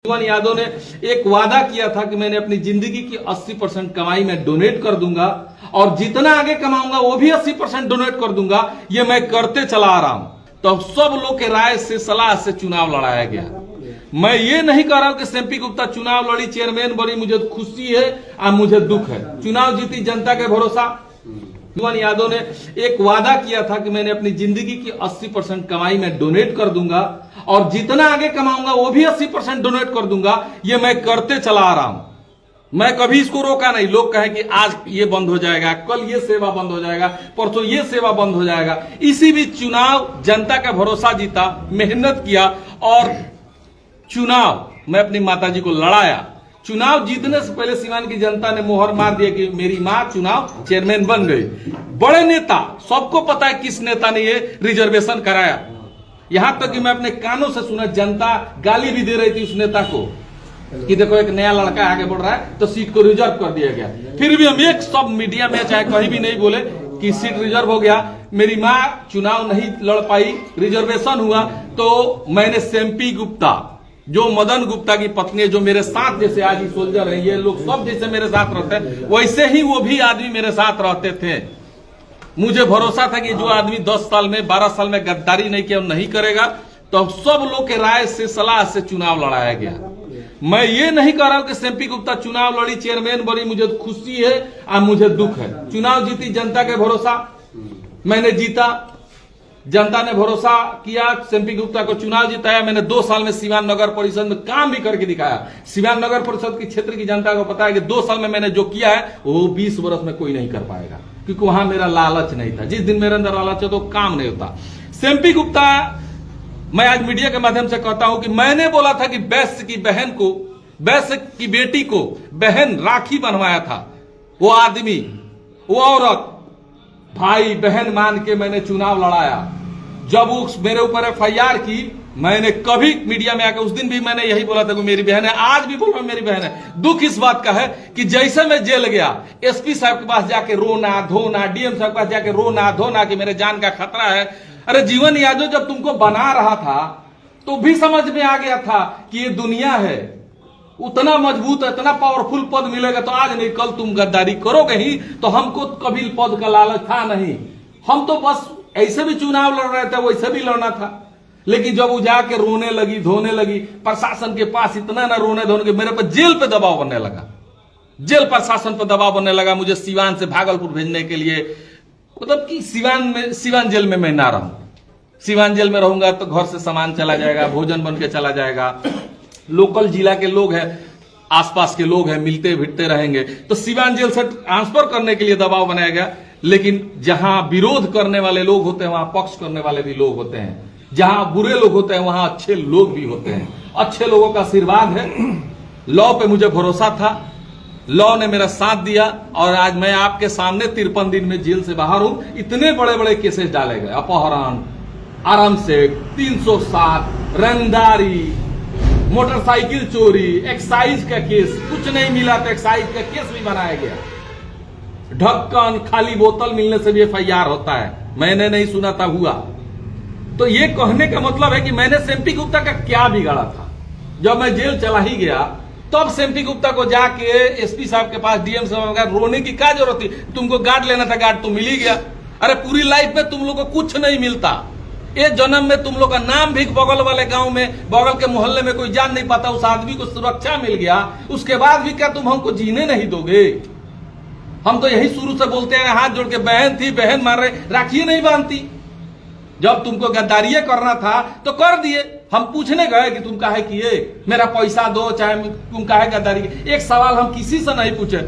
जीवन यादव ने एक वादा किया था कि मैंने अपनी जिंदगी की 80% कमाई में डोनेट कर दूंगा और जितना आगे कमाऊंगा वो भी 80% डोनेट कर दूंगा। ये मैं करते चला आ रहा हूं। तो सब लोग के राय से सलाह से चुनाव लड़ाया गया। मैं ये नहीं कह रहा हूं कि सेम्पी गुप्ता चुनाव लड़ी, चेयरमैन बनी, मुझे खुशी है और मुझे दुख है। चुनाव जीती जनता के भरोसा। जीवन यादव ने एक वादा किया था कि मैंने अपनी जिंदगी की 80% कमाई में डोनेट कर दूंगा और जितना आगे कमाऊंगा वो भी 80% डोनेट कर दूंगा। ये मैं करते चला आ रहा हूं। मैं कभी इसको रोका नहीं। लोग कहे कि आज ये बंद हो जाएगा, कल ये सेवा बंद हो जाएगा, परसों ये सेवा बंद हो जाएगा। इसी बीच चुनाव जनता का भरोसा जीता, मेहनत किया और चुनाव मैं अपनी माताजी को लड़ाया। चुनाव जीतने से पहले सीवान की जनता ने मोहर मार दिया कि मेरी मां चुनाव चेयरमैन बन गई। बड़े नेता, सबको पता है किस नेता ने ये रिजर्वेशन कराया। यहां तक कि मैं अपने कानों से सुना, जनता गाली भी दे रही थी उस नेता को कि देखो एक नया लड़का आगे बढ़ रहा है तो सीट को रिजर्व कर दिया गया। फिर भी हम एक सब मीडिया में चाहे कहीं भी नहीं बोले कि सीट रिजर्व हो गया। मेरी मां चुनाव नहीं लड़ पाई, रिजर्वेशन हुआ। तो मैंने सेम्पी गुप्ता, जो मदन गुप्ता की पत्नी है, जो मेरे साथ जैसे आज ही सोल्जर है, ये लोग सब जैसे मेरे साथ रहते हैं, वैसे ही वो भी आदमी मेरे साथ रहते थे। मुझे भरोसा था कि जो आदमी 10 साल में 12 साल में गद्दारी नहीं किया, नहीं करेगा। तो सब लोग के राय से सलाह से चुनाव लड़ाया गया। मैं ये नहीं कह रहा हूं कि सेम्पी गुप्ता चुनाव लड़ी, चेयरमैन बनी, मुझे खुशी है और मुझे दुख है। चुनाव जीती जनता के भरोसा। मैंने जीता, जनता ने भरोसा किया, सेम्पी गुप्ता को चुनाव जिताया। मैंने 2 साल में सीवान नगर परिषद में काम भी करके दिखाया। सीवान नगर परिषद की क्षेत्र की जनता को पता है कि 2 साल में मैंने जो किया है वो 20 वर्ष में कोई नहीं कर पाएगा, क्योंकि वहां मेरा लालच नहीं था। जिस दिन मेरे अंदर लालच है तो काम नहीं होता। सेम्पी गुप्ता, मैं आज मीडिया के माध्यम से कहता हूं कि मैंने बोला था कि वैश्य की बहन को, वैश्य की बेटी को बहन राखी बनवाया था। वो आदमी, वो औरत भाई बहन मान के मैंने चुनाव लड़ाया। जब उस मेरे ऊपर FIR की, मैंने कभी मीडिया में आकर, उस दिन भी मैंने यही बोला था कि मेरी बहन है, आज भी बोल रहा हूं मेरी बहन है। दुख इस बात का है कि जैसे मैं जेल गया, SP साहब के पास जाके रोना धोना, DM साहब के पास जाके रोना धोना कि मेरे जान का खतरा है। अरे जीवन यादव, जब तुमको बना रहा था तो भी समझ में आ गया था कि ये दुनिया है, उतना मजबूत, इतना पावरफुल पद मिलेगा तो आज नहीं कल तुम गद्दारी करोगे ही। तो हमको कभी पद का लालच था नहीं। हम तो बस ऐसे भी चुनाव लड़ रहे थे, वैसे भी लड़ना था। लेकिन जब वो जाके रोने लगी धोने लगी, प्रशासन के पास इतना ना रोने धोने के मेरे पर जेल पे दबाव बनने लगा, जेल प्रशासन पर दबाव बनने लगा मुझे सीवान से भागलपुर भेजने के लिए। मतलब कि सीवान जेल में मैं ना रहूं। सीवान जेल में रहूंगा तो घर से सामान चला जाएगा, भोजन बन के चला जाएगा। लोकल जिला के लोग हैं, आसपास के लोग हैं, मिलते भिड़ते रहेंगे। तो सीवान जेल से ट्रांसफर करने के लिए दबाव बनाया गया। लेकिन जहां विरोध करने वाले लोग होते हैं वहां पक्ष करने वाले भी लोग होते हैं। जहां बुरे लोग होते हैं वहां अच्छे लोग भी होते हैं। अच्छे लोगों का आशीर्वाद है। लॉ पे मुझे भरोसा था, लॉ ने मेरा साथ दिया और आज मैं आपके सामने 53 दिन में जेल से बाहर हूं। इतने बड़े बड़े केसेस डाले गए, अपहरण, आरामसेट, 307, रंगदारी, मोटरसाइकिल चोरी, एक्साइज का केस, कुछ नहीं मिला तो एक्साइज का केस भी बनाया गया। ढक्कन, खाली बोतल मिलने से भी FIR होता है, मैंने नहीं सुना था, हुआ। तो ये कहने का मतलब है कि मैंने सेम्पी गुप्ता का क्या बिगाड़ा था। जब मैं जेल चला ही गया तब सेम्पी गुप्ता को जाके SP साहब के पास, DM साहब के पास रोने की क्या जरूरत थी। तुमको गार्ड लेना था, गार्ड तो मिल ही गया। अरे पूरी लाइफ में तुम लोग को कुछ नहीं मिलता। एक जन्म में तुम लोग का नाम भी बगल वाले गांव में, बगल के मोहल्ले में कोई जान नहीं पाता, उस आदमी को सुरक्षा मिल गया। उसके बाद भी क्या तुम हमको जीने नहीं दोगे। हम तो यही शुरू से बोलते हैं, हाथ जोड़ के बहन थी, बहन मार रहे, राखी नहीं बांधती। जब तुमको गद्दारिये करना था तो कर दिए। हम पूछने गए कि तुम काहे किए, मेरा पैसा दो, चाहे तुम काहे गद्दारी। एक सवाल हम किसी से नहीं पूछे।